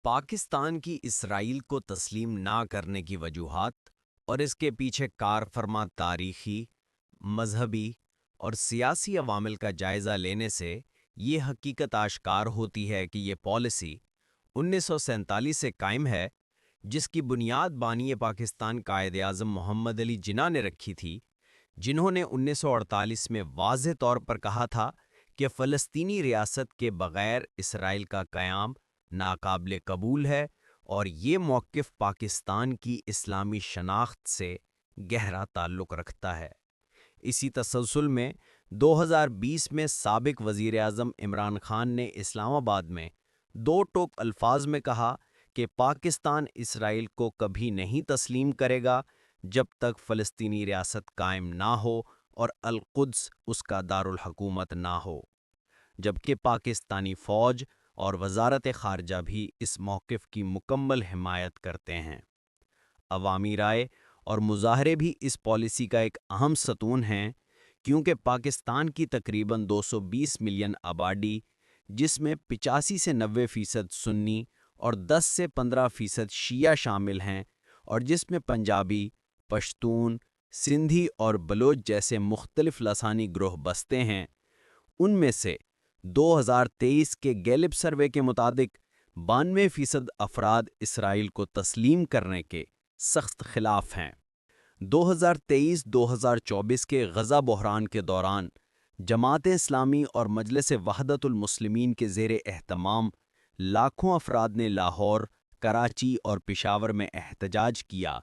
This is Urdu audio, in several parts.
پاکستان کی اسرائیل کو تسلیم نہ کرنے کی وجوہات اور اس کے پیچھے کار فرما تاریخی، مذہبی اور سیاسی عوامل کا جائزہ لینے سے یہ حقیقت آشکار ہوتی ہے کہ یہ پالیسی 1947 سے قائم ہے، جس کی بنیاد بانی پاکستان قائد اعظم محمد علی جناح نے رکھی تھی، جنہوں نے 1948 میں واضح طور پر کہا تھا کہ فلسطینی ریاست کے بغیر اسرائیل کا قیام ناقابل قبول ہے اور یہ موقف پاکستان کی اسلامی شناخت سے گہرا تعلق رکھتا ہے۔ اسی تسلسل میں 2020 میں سابق وزیر اعظم عمران خان نے اسلام آباد میں دو ٹوک الفاظ میں کہا کہ پاکستان اسرائیل کو کبھی نہیں تسلیم کرے گا جب تک فلسطینی ریاست قائم نہ ہو اور القدس اس کا دارالحکومت نہ ہو، جبکہ پاکستانی فوج اور وزارت خارجہ بھی اس موقف کی مکمل حمایت کرتے ہیں۔ عوامی رائے اور مظاہرے بھی اس پالیسی کا ایک اہم ستون ہیں، کیونکہ پاکستان کی تقریباً 220 ملین آبادی، جس میں 85 سے 90% سنی اور 10 سے 15% شیعہ شامل ہیں، اور جس میں پنجابی، پشتون، سندھی اور بلوچ جیسے مختلف لسانی گروہ بستے ہیں، ان میں سے 2023 کے گیلپ سروے کے مطابق 92% افراد اسرائیل کو تسلیم کرنے کے سخت خلاف ہیں۔ 2023-2024 کے غزہ بحران کے دوران جماعت اسلامی اور مجلس وحدت المسلمین کے زیر اہتمام لاکھوں افراد نے لاہور، کراچی اور پشاور میں احتجاج کیا،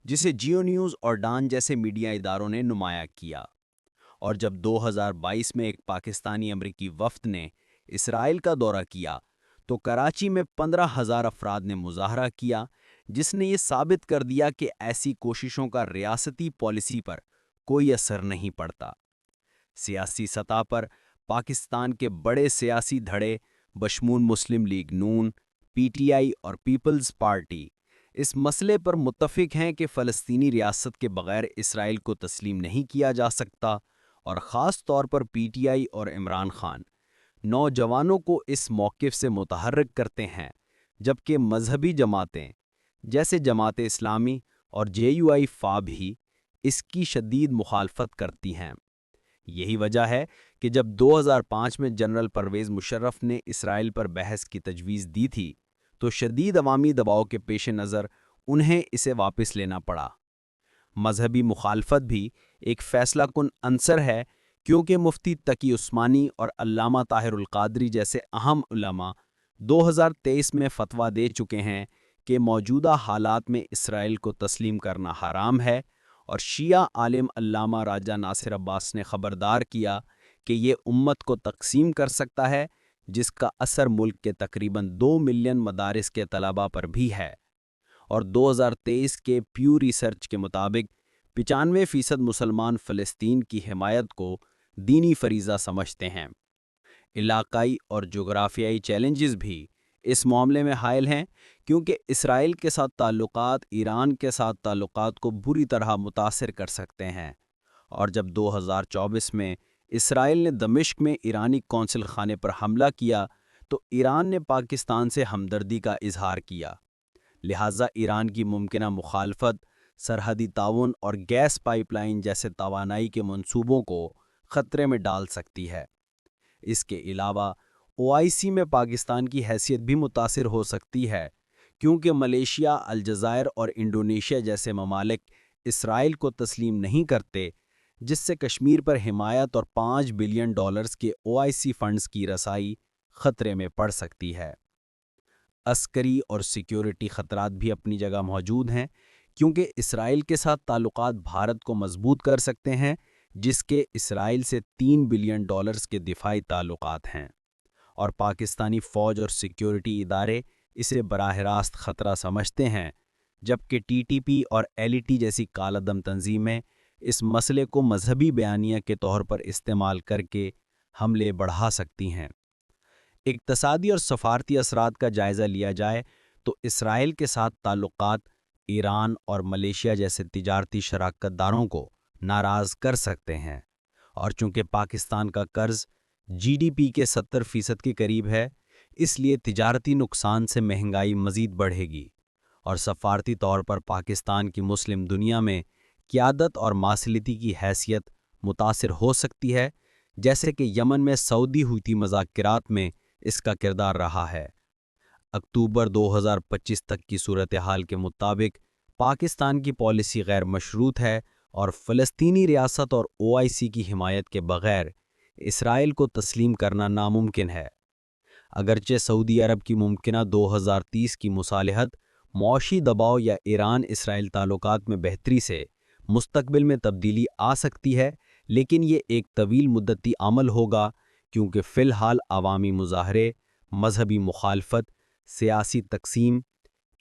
جسے جیو نیوز اور ڈان جیسے میڈیا اداروں نے نمایاں کیا۔ اور جب 2022 میں ایک پاکستانی امریکی وفد نے اسرائیل کا دورہ کیا تو کراچی میں 15,000 افراد نے مظاہرہ کیا، جس نے یہ ثابت کر دیا کہ ایسی کوششوں کا ریاستی پالیسی پر کوئی اثر نہیں پڑتا۔ سیاسی سطح پر پاکستان کے بڑے سیاسی دھڑے بشمول مسلم league known, P T I اور پیپلز پارٹی اس مسئلے پر متفق ہیں کہ فلسطینی ریاست کے بغیر اسرائیل کو تسلیم نہیں کیا جا سکتا، اور خاص طور پر پی ٹی آئی اور عمران خان نوجوانوں کو اس موقف سے متحرک کرتے ہیں، جبکہ مذہبی جماعتیں جیسے جماعت اسلامی اور جے یو آئی فا بھی اس کی شدید مخالفت کرتی ہیں۔ یہی وجہ ہے کہ جب 2005 میں جنرل پرویز مشرف نے اسرائیل پر بحث کی تجویز دی تھی تو شدید عوامی دباؤ کے پیش نظر انہیں اسے واپس لینا پڑا۔ مذہبی مخالفت بھی ایک فیصلہ کن عنصر ہے، کیونکہ مفتی تقی عثمانی اور علامہ طاہر القادری جیسے اہم علماء 2023 میں فتویٰ دے چکے ہیں کہ موجودہ حالات میں اسرائیل کو تسلیم کرنا حرام ہے، اور شیعہ عالم علامہ راجہ ناصر عباس نے خبردار کیا کہ یہ امت کو تقسیم کر سکتا ہے، جس کا اثر ملک کے تقریباً 2 ملین مدارس کے طلباء پر بھی ہے۔ اور 2023 کے پیو ریسرچ کے مطابق 95% مسلمان فلسطین کی حمایت کو دینی فریضہ سمجھتے ہیں۔ علاقائی اور جغرافیائی چیلنجز بھی اس معاملے میں حائل ہیں، کیونکہ اسرائیل کے ساتھ تعلقات ایران کے ساتھ تعلقات کو بری طرح متاثر کر سکتے ہیں۔ اور جب 2024 میں اسرائیل نے دمشق میں ایرانی قونصل خانے پر حملہ کیا تو ایران نے پاکستان سے ہمدردی کا اظہار کیا، لہٰذا ایران کی ممکنہ مخالفت سرحدی تعاون اور گیس پائپ لائن جیسے توانائی کے منصوبوں کو خطرے میں ڈال سکتی ہے۔ اس کے علاوہ او آئی سی میں پاکستان کی حیثیت بھی متاثر ہو سکتی ہے، کیونکہ ملیشیا، الجزائر اور انڈونیشیا جیسے ممالک اسرائیل کو تسلیم نہیں کرتے، جس سے کشمیر پر حمایت اور $5 بلین کے او آئی سی فنڈز کی رسائی خطرے میں پڑ سکتی ہے۔ عسکری اور سیکیورٹی خطرات بھی اپنی جگہ موجود ہیں، کیونکہ اسرائیل کے ساتھ تعلقات بھارت کو مضبوط کر سکتے ہیں، جس کے اسرائیل سے $3 بلین کے دفاعی تعلقات ہیں، اور پاکستانی فوج اور سیکیورٹی ادارے اسے براہ راست خطرہ سمجھتے ہیں، جبکہ ٹی ٹی پی اور ایل ای ٹی جیسی کالعدم تنظیمیں اس مسئلے کو مذہبی بیانیہ کے طور پر استعمال کر کے حملے بڑھا سکتی ہیں۔ اقتصادی اور سفارتی اثرات کا جائزہ لیا جائے تو اسرائیل کے ساتھ تعلقات ایران اور ملیشیا جیسے تجارتی شراکت داروں کو ناراض کر سکتے ہیں، اور چونکہ پاکستان کا قرض جی ڈی پی کے 70% کے قریب ہے، اس لیے تجارتی نقصان سے مہنگائی مزید بڑھے گی اور سفارتی طور پر پاکستان کی مسلم دنیا میں قیادت اور ماصلتی کی حیثیت متاثر ہو سکتی ہے، جیسے کہ یمن میں سعودی ہوتی مذاکرات میں اس کا کردار رہا ہے۔ اکتوبر 2025 تک کی صورتحال کے مطابق پاکستان کی پالیسی غیر مشروط ہے اور فلسطینی ریاست اور OIC کی حمایت کے بغیر اسرائیل کو تسلیم کرنا ناممکن ہے۔ اگرچہ سعودی عرب کی ممکنہ 2030 کی مصالحت معاشی دباؤ یا ایران اسرائیل تعلقات میں بہتری سے مستقبل میں تبدیلی آ سکتی ہے، لیکن یہ ایک طویل مدتی عمل ہوگا کیونکہ فی الحال عوامی مظاہرے، مذہبی مخالفت، سیاسی تقسیم،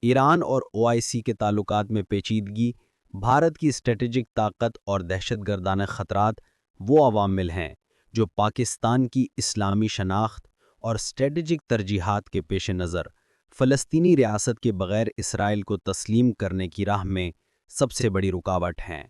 ایران اور OIC کے تعلقات میں پیچیدگی، بھارت کی اسٹریٹجک طاقت اور دہشت گردانہ خطرات وہ عوامل ہیں جو پاکستان کی اسلامی شناخت اور اسٹریٹجک ترجیحات کے پیش نظر فلسطینی ریاست کے بغیر اسرائیل کو تسلیم کرنے کی راہ میں سب سے بڑی رکاوٹ ہیں۔